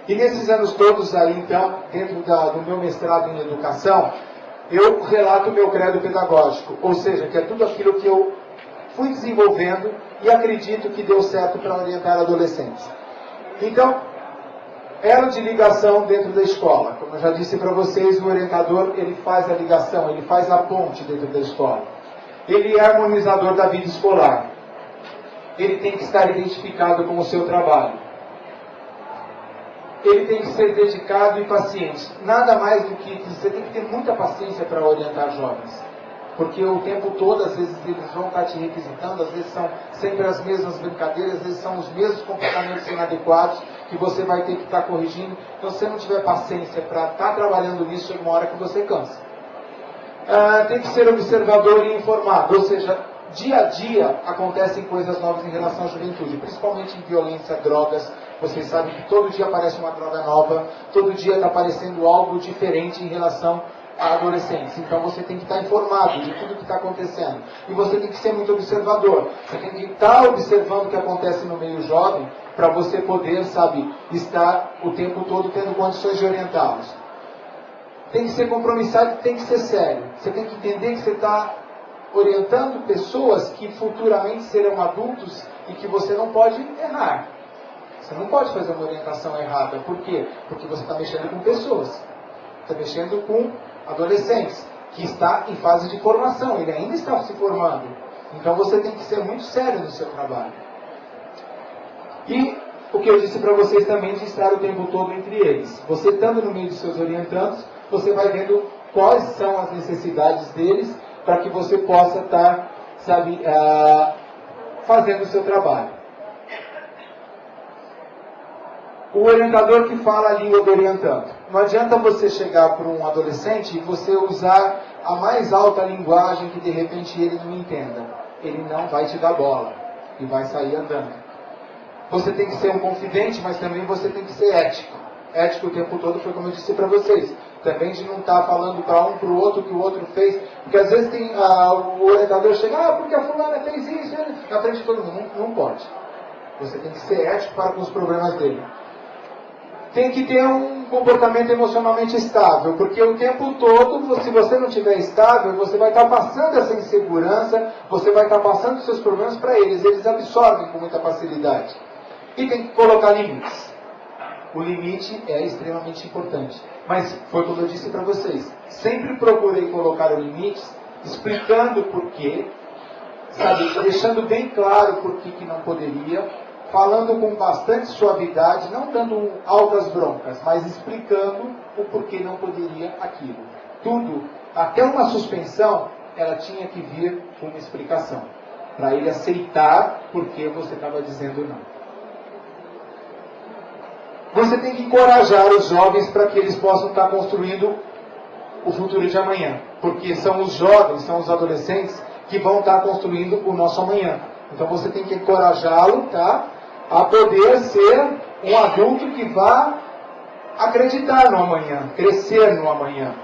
E nesses anos todos aí, então, dentro do meu mestrado em educação, eu relato o meu credo pedagógico, ou seja, que é tudo aquilo que eu fui desenvolvendo e acredito que deu certo para orientar adolescentes. Então, elo de ligação dentro da escola. Como eu já disse para vocês, o orientador, ele faz a ligação, ele faz a ponte dentro da escola. Ele é harmonizador da vida escolar. Ele tem que estar identificado com o seu trabalho. Ele tem que ser dedicado e paciente. Nada mais do que você tem que ter muita paciência para orientar jovens. Porque o tempo todo, às vezes, eles vão estar te requisitando, às vezes são sempre as mesmas brincadeiras, às vezes são os mesmos comportamentos inadequados que você vai ter que estar corrigindo. Então, se você não tiver paciência para estar trabalhando nisso, chega uma hora que você cansa. Tem que ser observador e informado, ou seja, dia a dia acontecem coisas novas em relação à juventude, principalmente em violência, drogas. Vocês sabem que todo dia aparece uma droga nova, todo dia está aparecendo algo diferente em relação a adolescentes. Então você tem que estar informado de tudo que está acontecendo. E você tem que ser muito observador. Você tem que estar observando o que acontece no meio jovem para você poder, sabe, estar o tempo todo tendo condições de orientá-los. Tem que ser compromissado, tem que ser sério. Você tem que entender que você está orientando pessoas que futuramente serão adultos e que você não pode errar. Você não pode fazer uma orientação errada. Por quê? Porque você está mexendo com pessoas. Está mexendo com adolescentes, que está em fase de formação, ele ainda está se formando. Então você tem que ser muito sério no seu trabalho. E o que eu disse para vocês também de estar o tempo todo entre eles. Você estando no meio dos seus orientandos, você vai vendo quais são as necessidades deles para que você possa estar, sabe, fazendo o seu trabalho. O orientador que fala a língua do orientando. Não adianta você chegar para um adolescente e você usar a mais alta linguagem que de repente ele não entenda. Ele não vai te dar bola e vai sair andando. Você tem que ser um confidente, mas também você tem que ser ético. Ético o tempo todo foi como eu disse para vocês. Também de não estar falando para um, para o outro, que o outro fez. Porque às vezes tem, o orientador chega, porque a fulana fez isso, na frente de todo mundo. Não pode. Você tem que ser ético para com os problemas dele. Tem que ter um comportamento emocionalmente estável, porque o tempo todo, se você não estiver estável, você vai estar passando essa insegurança, você vai estar passando os seus problemas para eles, eles absorvem com muita facilidade. E tem que colocar limites. O limite é extremamente importante. Mas foi como eu disse para vocês, sempre procurei colocar o limite, explicando o porquê, sabe, deixando bem claro por que não poderia, falando com bastante suavidade, não dando altas broncas, mas explicando o porquê não poderia aquilo. Tudo, até uma suspensão, ela tinha que vir com uma explicação, para ele aceitar porque você estava dizendo não. Você tem que encorajar os jovens para que eles possam estar construindo o futuro de amanhã, porque são os jovens, são os adolescentes que vão estar construindo o nosso amanhã. Então você tem que encorajá-lo, tá? A poder ser um adulto que vá acreditar no amanhã, crescer no amanhã.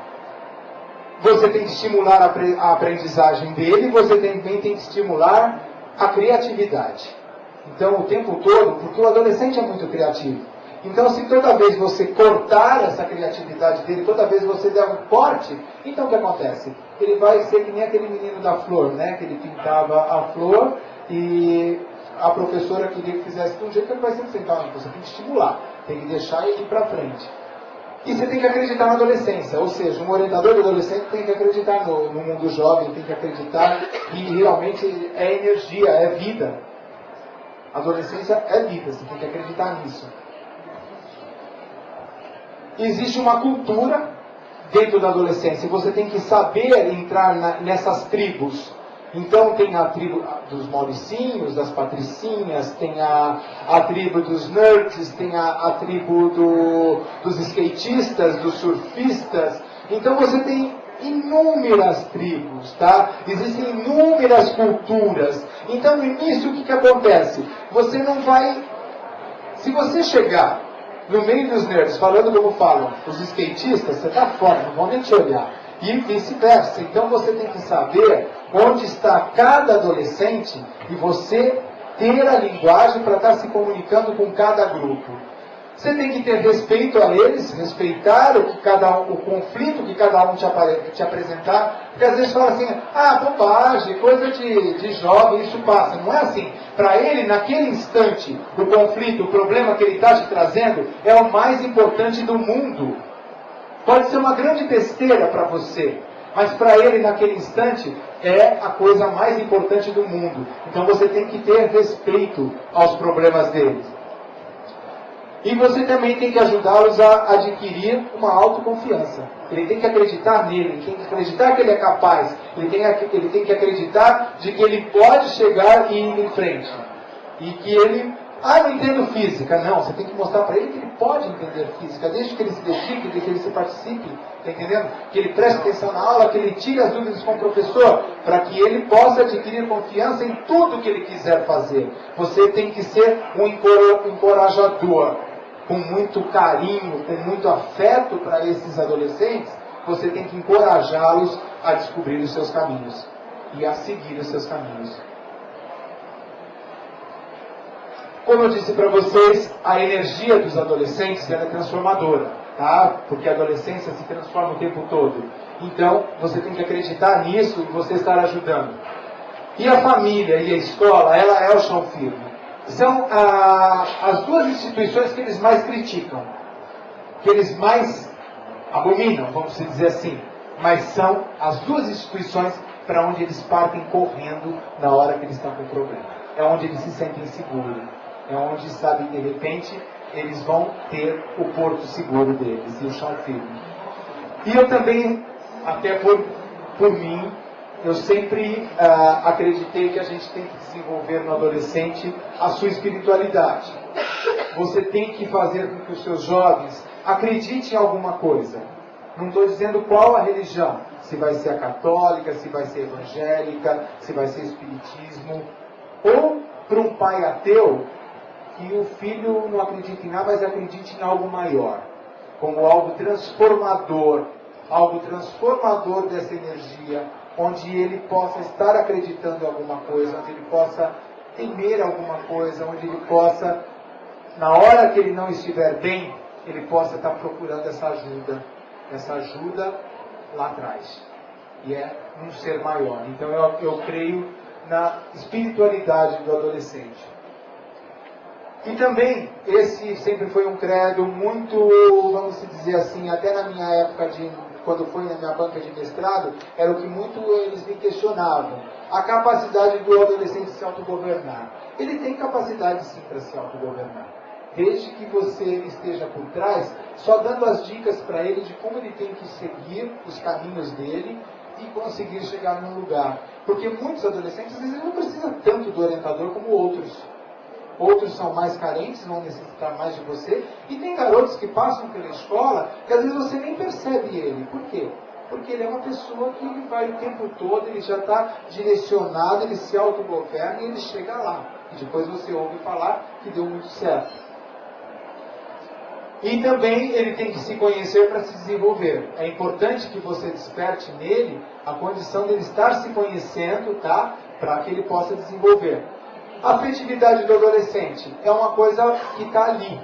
Você tem que estimular a aprendizagem dele, você também tem que estimular a criatividade. Então, o tempo todo, porque o adolescente é muito criativo. Então, se toda vez você cortar essa criatividade dele, toda vez você der um corte, então o que acontece? Ele vai ser que nem aquele menino da flor, né? Que ele pintava a flor e a professora queria que fizesse de um jeito que ele vai sempre sentar. Você tem que estimular, tem que deixar ele ir para frente. E você tem que acreditar na adolescência, ou seja, um orientador de adolescente tem que acreditar no mundo jovem, tem que acreditar que realmente é energia, é vida. A adolescência é vida, você tem que acreditar nisso. Existe uma cultura dentro da adolescência, você tem que saber entrar nessas tribos. Então tem a tribo dos Mauricinhos, das Patricinhas, tem a tribo dos nerds, tem a tribo dos skatistas, dos surfistas. Então você tem inúmeras tribos, tá? Existem inúmeras culturas. Então no início o que acontece? Você não vai... Se você chegar no meio dos nerds, falando como falam os skatistas, você está fora, não vão nem te olhar. E vice-versa. Então você tem que saber onde está cada adolescente e você ter a linguagem para estar se comunicando com cada grupo. Você tem que ter respeito a eles, respeitar o conflito que cada um te apresentar, porque às vezes fala assim, bobagem, coisa de jovem, isso passa. Não é assim. Para ele, naquele instante, o conflito, o problema que ele está te trazendo, é o mais importante do mundo. Pode ser uma grande besteira para você, mas para ele, naquele instante, é a coisa mais importante do mundo. Então você tem que ter respeito aos problemas deles. E você também tem que ajudá-los a adquirir uma autoconfiança. Ele tem que acreditar nele, ele tem que acreditar que ele é capaz, ele tem que acreditar de que ele pode chegar e ir em frente. E que ele, não entendo física. Não, você tem que mostrar para ele que ele pode entender física, desde que ele se dedique, desde que ele se participe, tá entendendo? Que ele preste atenção na aula, que ele tire as dúvidas com o professor, para que ele possa adquirir confiança em tudo que ele quiser fazer. Você tem que ser um encorajador. Com muito carinho, com muito afeto para esses adolescentes, você tem que encorajá-los a descobrir os seus caminhos e a seguir os seus caminhos. Como eu disse para vocês, a energia dos adolescentes ela é transformadora, tá? Porque a adolescência se transforma o tempo todo. Então, você tem que acreditar nisso e você estar ajudando. E a família e a escola, ela é o chão firme. São as duas instituições que eles mais criticam, que eles mais abominam, vamos dizer assim. Mas são as duas instituições para onde eles partem correndo na hora que eles estão com problema. É onde eles se sentem seguros. É onde, sabe, de repente, eles vão ter o porto seguro deles e o chão firme. E eu também, até por mim, eu sempre acreditei que a gente tem que desenvolver no adolescente a sua espiritualidade. Você tem que fazer com que os seus jovens acreditem em alguma coisa. Não estou dizendo qual a religião. Se vai ser a católica, se vai ser evangélica, se vai ser espiritismo. Ou para um pai ateu, que o filho não acredita em nada, mas acredite em algo maior. Como algo transformador dessa energia, onde ele possa estar acreditando em alguma coisa, onde ele possa temer alguma coisa, onde ele possa, na hora que ele não estiver bem, ele possa estar procurando essa ajuda lá atrás. E é um ser maior. Então eu creio na espiritualidade do adolescente. E também, esse sempre foi um credo muito, vamos dizer assim, até na minha época quando foi na minha banca de mestrado, era o que muito eles me questionavam. A capacidade do adolescente se autogovernar. Ele tem capacidade sim para se autogovernar. Desde que você esteja por trás, só dando as dicas para ele de como ele tem que seguir os caminhos dele e conseguir chegar num lugar. Porque muitos adolescentes, às vezes, não precisam tanto do orientador como outros. Outros são mais carentes, vão necessitar mais de você. E tem garotos que passam pela escola que às vezes você nem percebe ele. Por quê? Porque ele é uma pessoa que ele vai o tempo todo, ele já está direcionado, ele se autogoverna e ele chega lá. E depois você ouve falar que deu muito certo. E também ele tem que se conhecer para se desenvolver. É importante que você desperte nele a condição de ele estar se conhecendo, tá? Para que ele possa desenvolver. A afetividade do adolescente é uma coisa que está ali.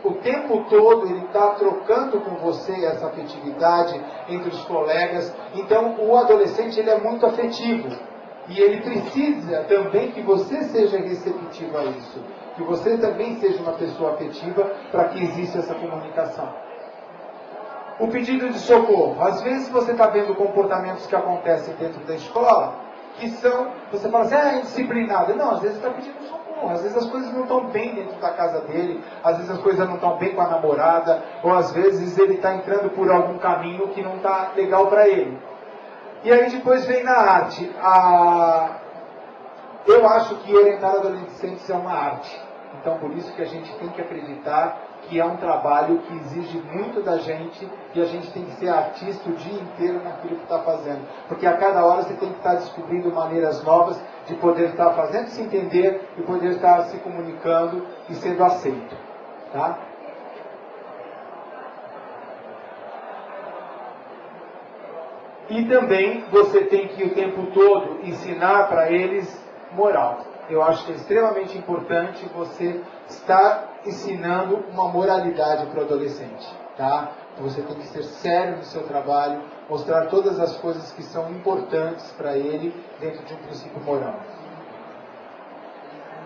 O tempo todo ele está trocando com você essa afetividade entre os colegas. Então o adolescente ele é muito afetivo. E ele precisa também que você seja receptivo a isso. Que você também seja uma pessoa afetiva para que exista essa comunicação. O pedido de socorro. Às vezes você está vendo comportamentos que acontecem dentro da escola que são, você fala assim, é indisciplinado. Não, às vezes está pedindo socorro, às vezes as coisas não estão bem dentro da casa dele, às vezes as coisas não estão bem com a namorada, ou às vezes ele está entrando por algum caminho que não está legal para ele. E aí depois vem na arte. Eu acho que orientar adolescentes é uma arte. Então por isso que a gente tem que acreditar que é um trabalho que exige muito da gente e a gente tem que ser artista o dia inteiro naquilo que está fazendo. Porque a cada hora você tem que estar descobrindo maneiras novas de poder estar fazendo se entender e poder estar se comunicando e sendo aceito. Tá? E também você tem que o tempo todo ensinar para eles moral. eu acho que é extremamente importante você estar ensinando uma moralidade para o adolescente, tá? Você tem que ser sério no seu trabalho, mostrar todas as coisas que são importantes para ele dentro de um princípio moral.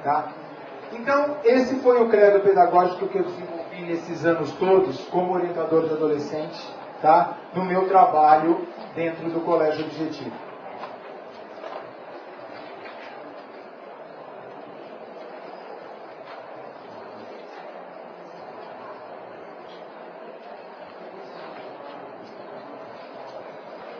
Tá? Então, esse foi o credo pedagógico que eu desenvolvi nesses anos todos como orientador de adolescente, tá? No meu trabalho dentro do Colégio Objetivo.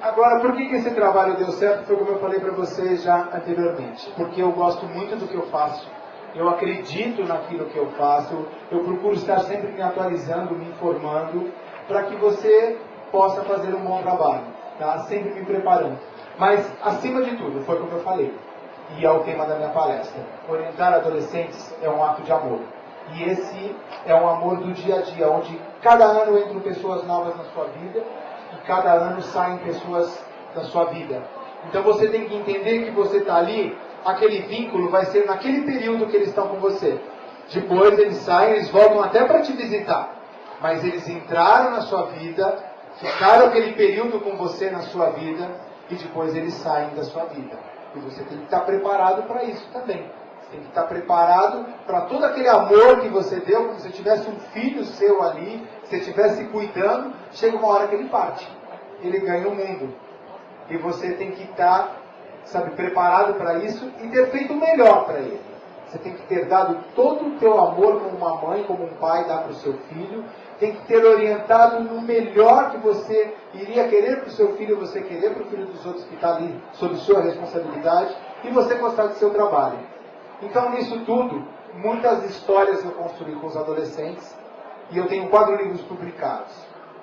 Agora, por que esse trabalho deu certo? Foi como eu falei para vocês já anteriormente. Porque eu gosto muito do que eu faço, eu acredito naquilo que eu faço, eu procuro estar sempre me atualizando, me informando, para que você possa fazer um bom trabalho, tá? Sempre me preparando. Mas, acima de tudo, foi como eu falei, e é o tema da minha palestra, orientar adolescentes é um ato de amor. E esse é um amor do dia a dia, onde cada ano entram pessoas novas na sua vida, e cada ano saem pessoas da sua vida. Então você tem que entender que você está ali, aquele vínculo vai ser naquele período que eles estão com você. Depois eles saem, eles voltam até para te visitar. Mas eles entraram na sua vida, ficaram aquele período com você na sua vida, e depois eles saem da sua vida. E você tem que estar preparado para isso também. Você tem que estar preparado para todo aquele amor que você deu, como se tivesse um filho seu ali, se você estivesse cuidando, chega uma hora que ele parte. Ele ganha o mundo. E você tem que estar, preparado para isso e ter feito o melhor para ele. Você tem que ter dado todo o teu amor como uma mãe, como um pai dá para o seu filho. Tem que ter orientado no melhor que você iria querer para o seu filho, você querer para o filho dos outros que está ali sob sua responsabilidade, e você gostar do seu trabalho. Então, nisso tudo, muitas histórias eu construí com os adolescentes, e eu tenho 4 livros publicados.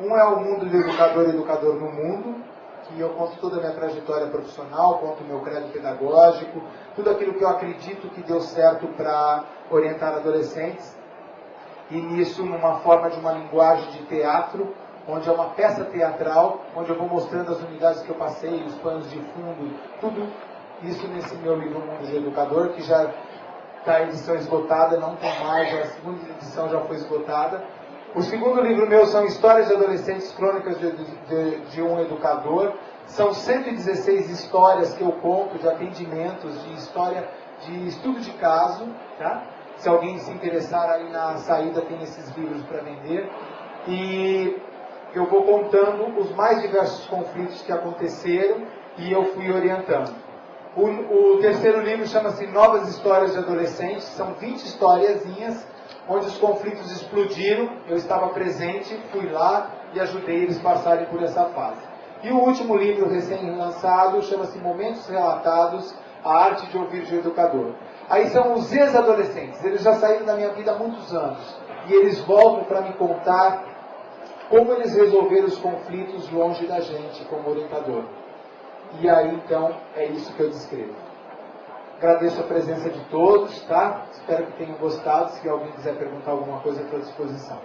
Um é O Mundo do Educador e Educador no Mundo, que eu conto toda a minha trajetória profissional, conto o meu credo pedagógico, tudo aquilo que eu acredito que deu certo para orientar adolescentes. E nisso, numa forma de uma linguagem de teatro, onde é uma peça teatral, onde eu vou mostrando as unidades que eu passei, os planos de fundo, tudo isso nesse meu livro Mundo do Educador, que já está em edição esgotada, não tem mais, a segunda edição já foi esgotada. O segundo livro meu são Histórias de Adolescentes, Crônicas de um Educador. São 116 histórias que eu conto de atendimentos, de história, de estudo de caso, tá? Se alguém se interessar, aí na saída tem esses livros para vender. E eu vou contando os mais diversos conflitos que aconteceram e eu fui orientando. O terceiro livro chama-se Novas Histórias de Adolescentes. São 20 historiazinhas onde os conflitos explodiram. Eu estava presente, fui lá e ajudei eles a passarem por essa fase. E o último livro recém-lançado chama-se Momentos Relatados, a Arte de Ouvir de Educador. Aí são os ex-adolescentes, eles já saíram da minha vida há muitos anos. E eles voltam para me contar como eles resolveram os conflitos longe da gente, como orientador. E aí, então, é isso que eu descrevo. Agradeço a presença de todos, tá? Espero que tenham gostado. Se alguém quiser perguntar alguma coisa, estou à disposição.